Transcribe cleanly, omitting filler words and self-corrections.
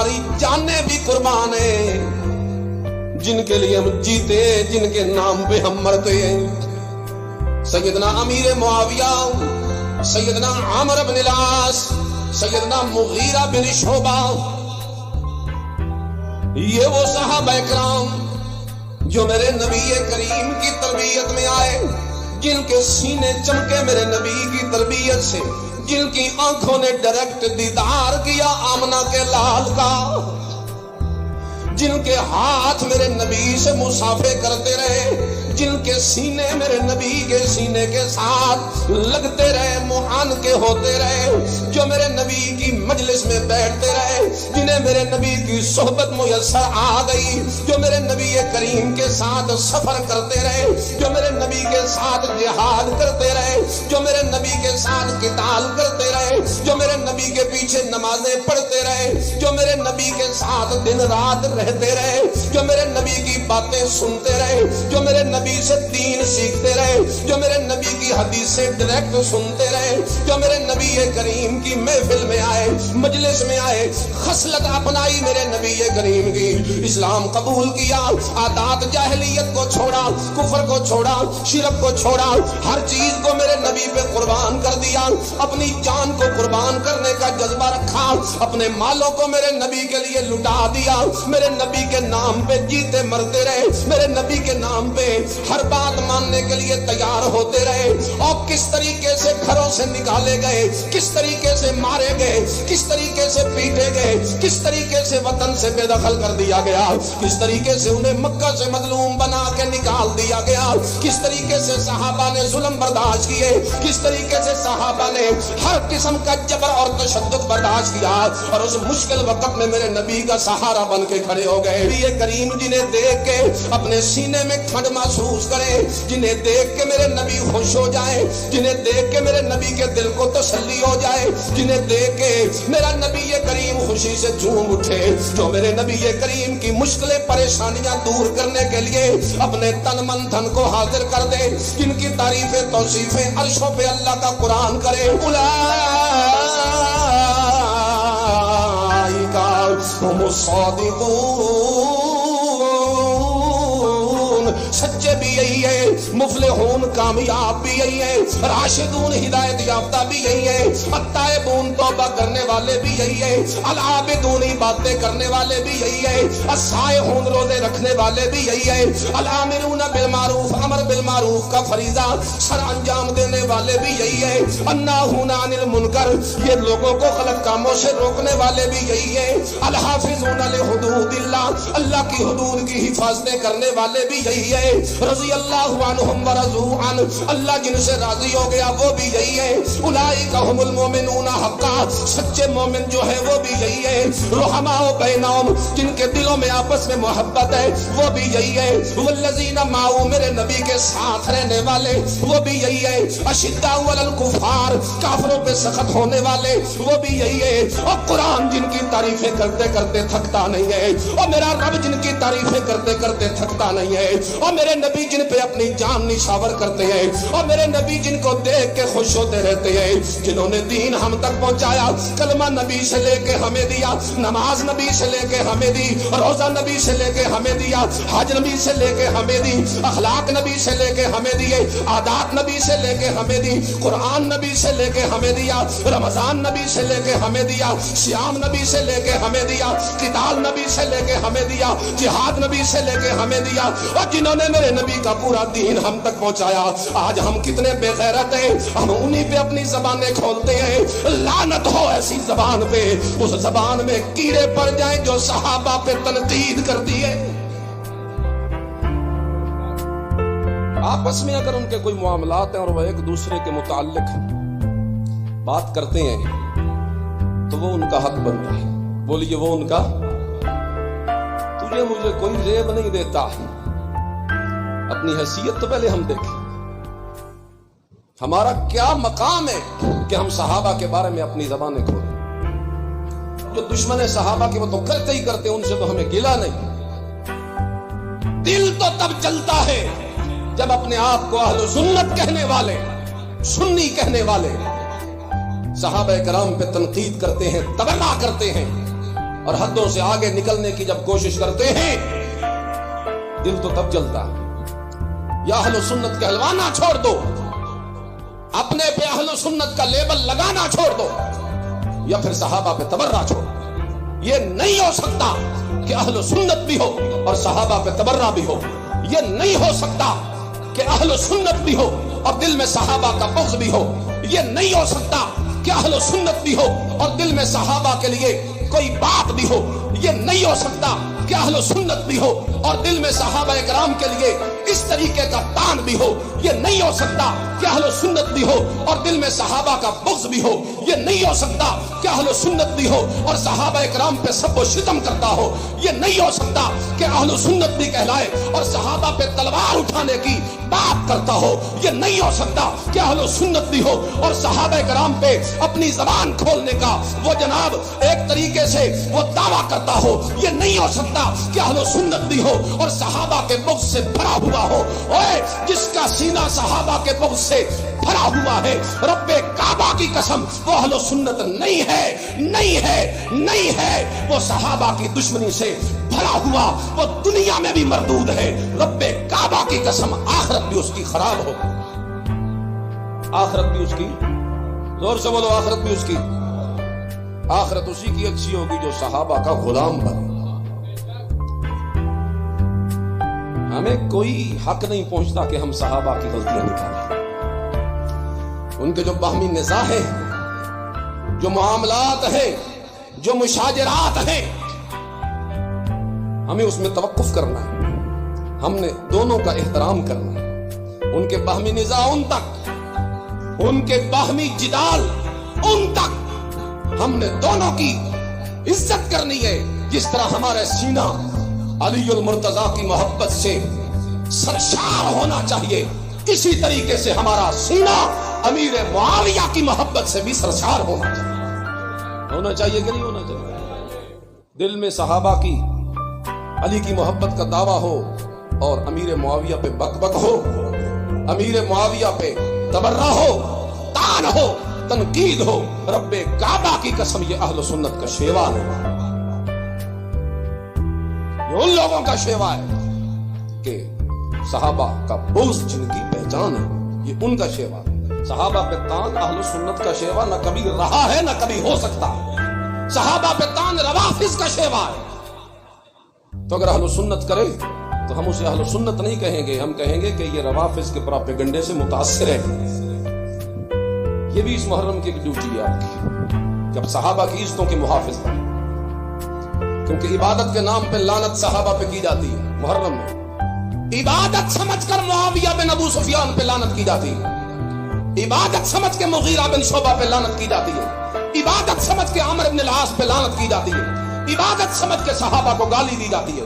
ہماری جانیں بھی قربان ہیں، جن کے لیے ہم جیتے، جن کے نام پہ ہم مرتے ہیں۔ سیدنا امیر معاویہ، سیدنا عامر بن العاص، سیدنا مغیرہ بن شعبہ، یہ وہ صحابہ کرام جو میرے نبی کریم کی تربیت میں آئے، جن کے سینے چمکے میرے نبی کی تربیت سے، جن کی آنکھوں نے ڈائریکٹ دیدار کیا آمنہ کے لال کا، جن کے ہاتھ میرے نبی سے مصافحے کرتے رہے، جن کے سینے میرے نبی کے سینے کے ساتھ لگتے رہے، معانقے ہوتے رہے، جو میرے نبی کی مجلس میں بیٹھتے رہے، جنہیں میرے نبی کی صحبت میسر آ گئی، جو میرے نبی کریم کے ساتھ سفر کرتے رہے، جو میرے نبی کے ساتھ جہاد کرتے رہے، جو میرے نبی کے ساتھ قتال کرتے رہے، جو میرے نبی کے پیچھے نمازیں پڑھتے رہے، جو میرے نبی کے ساتھ دن رات رہتے رہے، جو میرے نبی کی باتیں سنتے رہے، جو میرے نبی سے دین سیکھتے رہے، جو میرے نبی کی حدیثیں ڈائریکٹ سنتے رہے، جو میرے نبی کریم کی محفل میں آئے، مجلس میں آئے، خصلت اپنائی میرے نبی کریم کی، اسلام قبول کیا، عادات جاہلیت کو چھوڑا، کفر کو چھوڑا، شرک کو چھوڑا، ہر چیز کو میرے نبی پہ قربان کر دیا، اپنی جان کو قربان کرنے کا جذبہ رکھا، اپنے مالوں کو میرے نبی کے لیے لٹا دیا، میرے نبی کے نام پہ جیتے مرتے رہے، میرے نبی کے نام پہ ہر بات ماننے کے لیے تیار ہوتے رہے، اور کس طریقے سے گھروں سے نکالے گئے، کس طریقے سے مارے گئے، کس طریقے سے پیٹے گئے، کس طریقے سے وطن سے بے دخل کر دیا گیا، کس طریقے سے انہیں مکہ سے مظلوم بنا کے نکال دیا گیا، کس طریقے سے صحابہ نے ظلم برداشت کیے، کس طریقے سے صحابہ نے ہر قسم کا جبر اور تشدد برداشت کیا، اور اس مشکل وقت میں میرے نبی کا سہارا بن کے کھڑے ہو گئے۔ یہ کریم جنہیں دیکھ کے اپنے سینے میں ٹھنڈ محسوس کرے، جنہیں دیکھ کے میرے نبی خوش ہو جائے، جنہیں دیکھ کے میرے نبی کے دل کو تسلی ہو جائے، جنہیں دیکھ کے میرا نبی کریم خوشی سے جھوم اٹھے، جو میرے نبی کریم کی مشکلیں پریشانیاں دور کرنے کے لیے اپنے تن من دھن کو حاضر کر دے، جن کی تعریفیں توصیفیں عرشوں پہ اللہ کا قرآن کرے، اولئک هم الصادقون، سچے بھی یہی ہے، مفلحون کامیاب بھی یہی ہے، راشدون ہدایت یافتہ بھی یہی ہے، التائبون توبہ کرنے والے بھی یہی ہے، العابدون باتیں کرنے والے بھی یہی ہے، السائحون روزے رکھنے والے بھی یہی ہے، الامرون بالمعروف امر بالمعروف کا فریضہ سر انجام دینے والے بھی یہی ہے، الناہون عن المنکر یہ لوگوں کو غلط کاموں سے روکنے والے بھی یہی ہے، الحافظون لحدود اللہ اللہ کی حدود کی حفاظتیں کرنے والے بھی یہی ہے، رضی اللہ عنہم ورضوا عنہ اللہ جن سے راضی ہو گیا وہ بھی یہی ہے، اولئک هم المؤمنون حقا سچے مومن جو ہے وہ بھی یہی ہے، رحماء بینہم جن کے دلوں میں آپس میں محبت ہے وہ بھی یہی ہے، والذین معه میرے نبی کے ساتھ رہنے والے وہ بھی یہی ہے، اشداء علی الکفار کافروں پہ سخت ہونے والے وہ بھی یہی ہے، اور قرآن جن کی تعریفیں کرتے کرتے تھکتا نہیں ہے، اور میرا رب جن کی تعریفیں کرتے کرتے تھکتا نہیں ہے، اور میرے نبی جن پہ اپنی جان نشاور کرتے ہیں، اور میرے نبی جن کو دیکھ کے خوش ہوتے رہتے ہیں، جنہوں نے دین ہم تک پہنچایا، کلمہ نبی سے لے کے ہمیں دیا، نماز نبی سے لے کے ہمیں دی، روزہ نبی سے لے کے ہمیں دیا، حج نبی سے لے کے ہمیں دی، اخلاق نبی سے لے کے ہمیں دیے، عادات نبی سے لے کے ہمیں دی، قرآن نبی سے لے کے ہمیں دیا، رمضان نبی سے لے کے ہمیں دیا، سیام نبی سے لے کے ہمیں دیا، قتال نبی سے لے کے ہمیں دیا، جہاد نبی سے لے کے ہمیں دیا، اور جنہوں نے میرے نبی کا پورا دین ہم تک پہنچایا، آج ہم کتنے بے غیرت ہیں، ہم انہی پہ اپنی زبانیں کھولتے ہیں، لعنت ہو ایسی زبان پہ، اس زبان میں کیڑے پڑ جائیں جو صحابہ پہ تنقید کرتی ہے۔ آپس میں اگر ان کے کوئی معاملات ہیں اور وہ ایک دوسرے کے متعلق بات کرتے ہیں تو وہ ان کا حق بنتا ہے، بولیے وہ ان کا، تجھے مجھے کوئی ریب نہیں دیتا، اپنی حیثیت تو پہلے ہم دیکھیں، ہمارا کیا مقام ہے کہ ہم صحابہ کے بارے میں اپنی زبانیں کھولیں، جو دشمن صحابہ کے وہ تو کرتے ہی کرتے، ان سے تو ہمیں گلا نہیں، دل تو تب چلتا ہے جب اپنے آپ کو اہل سنت کہنے والے، سنی کہنے والے صحابہ کرام پہ تنقید کرتے ہیں، تبرہ کرتے ہیں، اور حدوں سے آگے نکلنے کی جب کوشش کرتے ہیں دل تو تب جلتا ہے. یا اہل سنت کہلوانا چھوڑ دو, اپنے پہ اہل سنت کا لیبل لگانا چھوڑ دو, یا پھر صحابہ پہ تبرہ چھوڑ دو. یہ نہیں ہو سکتا کہ اہل سنت بھی ہو اور صحابہ پہ تبرہ بھی ہو. یہ نہیں ہو سکتا کہ اہل سنت بھی ہو اور دل میں صحابہ کا بغض بھی ہو. یہ نہیں ہو سکتا کہ اہل سنت بھی ہو اور دل میں صحابہ کے لیے کوئی بات بھی ہو. یہ نہیں ہو سکتا کہ اہل سنت بھی ہو اور دل میں صحابہ کرام کے لیے اس طریقے کا تان بھی ہو. یہ نہیں ہو سکتا کہ اہل سنت بھی ہو اور دل میں صحابہ کا بغض بھی ہو. یہ نہیں ہو سکتا کہ اہل سنت بھی ہو اور صحابہ کرام پہ سب و شتم کرتا ہو. یہ نہیں ہو سکتا کہ اہل سنت بھی کہلائے اور صحابہ پہ تلوار اٹھانے کی بات کرتا ہو. یہ نہیں ہو سکتا کہ اہل سنت بھی ہو اور صحابہ کرام پہ اپنی زبان کھولنے کا وہ جناب ایک طریقے سے وہ دعویٰ کرتا ہو. یہ نہیں ہو سکتا کہ اہل سنت بھی ہو اور صحابہ کے بغض سے بھرا ہوا ہو. اوے جس کا سینہ صحابہ کے بغض سے بھرا ہوا ہے, رب کعبہ کی قسم وہ اہل سنت نہیں ہے, نہیں ہے, نہیں ہے. وہ صحابہ کی دشمنی سے بھرا ہوا, وہ دنیا میں بھی مردود ہے. رب کعبہ کی قسم آخرت بھی اس کی خراب ہو, آخرت بھی اس کی, زور سے بولو, آخرت بھی اس کی, آخرت اسی کی اچھی ہوگی جو صحابہ کا غلام بنے. ہمیں کوئی حق نہیں پہنچتا کہ ہم صحابہ کی غلطیاں نکالیں. ان کے جو باہمی نزاع ہے, جو معاملات ہیں, جو مشاجرات ہیں, ہمیں اس میں توقف کرنا ہے. ہم نے دونوں کا احترام کرنا ہے. ان کے باہمی نزاع ان تک, ان کے باہمی جدال ان تک ہم نے دونوں کی عزت کرنی ہے. جس طرح ہمارے سینہ علی المرتضیٰ کی محبت سے سرشار ہونا چاہیے, اسی طریقے سے ہمارا سینہ امیر معاویہ کی محبت سے بھی سرشار ہونا چاہیے. ہونا چاہیے کہ نہیں ہونا چاہیے؟ دل میں صحابہ کی, علی کی محبت کا دعویٰ ہو اور امیر معاویہ پہ بک بک ہو, امیر معاویہ پہ تبرہ ہو, تان ہو, تنقید ہو. رب کعبہ کی قسم یہ اہل سنت کا شیوا ہے, یہ ان لوگوں کا شیوا ہے کہ صحابہ کا بغض جن کی پہچان ہے, یہ ان کا شیوا ہے. صحابہ پہ تان اہل سنت کا شیوا نہ کبھی رہا ہے نہ کبھی ہو سکتا. صحابہ پہ تان روافض کا شیوا ہے. تو اگر اہل سنت کرے تو ہم اسے اہل سنت نہیں کہیں گے, ہم کہیں گے کہ یہ روافض کے پراپیگنڈے سے متاثر ہے. یہ بھی اس محرم کی ڈیوٹی ہے آپ کی کہ اب صحابہ کی عزتوں کے محافظ بنے, کیونکہ عبادت کے نام پہ لعنت صحابہ پہ کی جاتی ہے. محرم میں عبادت سمجھ کر معاویہ بن ابو سفیان پہ لعنت کی جاتی ہے, عبادت سمجھ کے مغیرہ بن شعبہ پہ لعنت کی جاتی ہے, عبادت سمجھ کے عمرو بن العاص پہ لعنت کی جاتی ہے, عبادت سمجھ کے صحابہ کو گالی دی جاتی ہے.